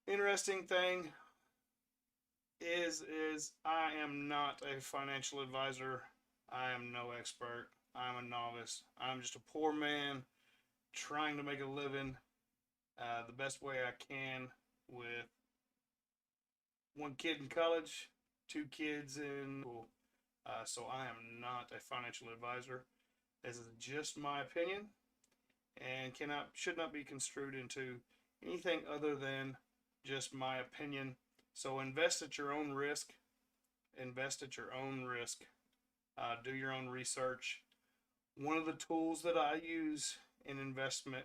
Interesting thing is I am not a financial advisor. I am no expert. I'm a novice. I'm just a poor man trying to make a living the best way I can with one kid in college, two kids in school. So I am not a financial advisor. This is just my opinion and should not be construed into anything other than just my opinion. So invest at your own risk. Invest at your own risk. Do your own research. One of the tools that I use in investment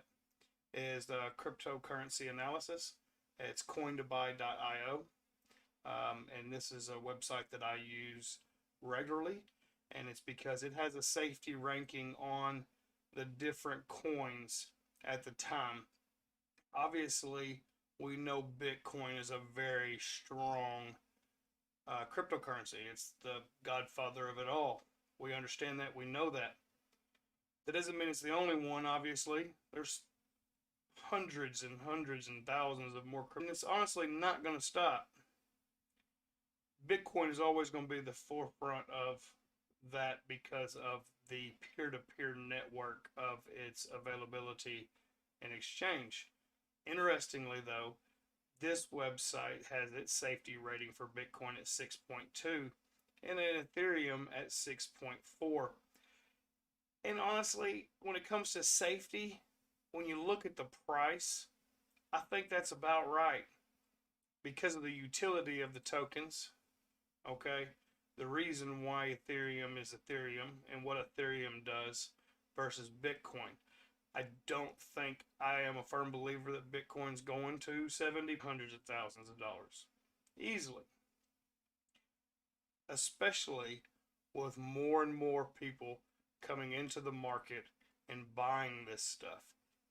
is the cryptocurrency analysis. It's cointobuy.io. And this is a website that I use regularly, and it's because it has a safety ranking on the different coins at the time. Obviously, we know Bitcoin is a very strong cryptocurrency. It's the godfather of it all. We understand that. We know that. That doesn't mean it's the only one, obviously. There's hundreds and hundreds and thousands of more. And it's honestly not going to stop. Bitcoin is always going to be the forefront of that because of the peer-to-peer network of its availability and exchange. Interestingly, though, this website has its safety rating for Bitcoin at 6.2 and Ethereum at 6.4. And honestly, when it comes to safety, when you look at the price, I think that's about right because of the utility of the tokens. Okay, the reason why Ethereum is Ethereum and what Ethereum does versus Bitcoin. I don't think I am a firm believer that Bitcoin's going to 70 hundreds of thousands of dollars easily, especially with more and more people coming into the market and buying this stuff.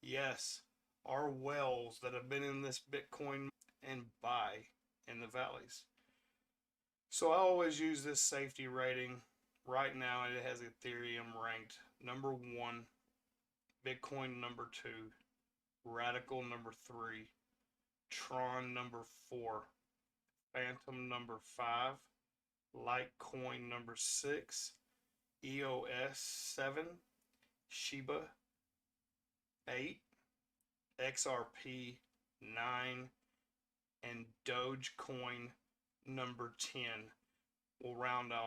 Yes, our whales that have been in this Bitcoin and buy in the valleys. So I always use this safety rating. Right now it has Ethereum ranked number 1, Bitcoin number 2, Radical number 3, Tron number 4, Phantom number 5, Litecoin number 6, EOS 7, Shiba 8, XRP 9, and Dogecoin number 10 will round out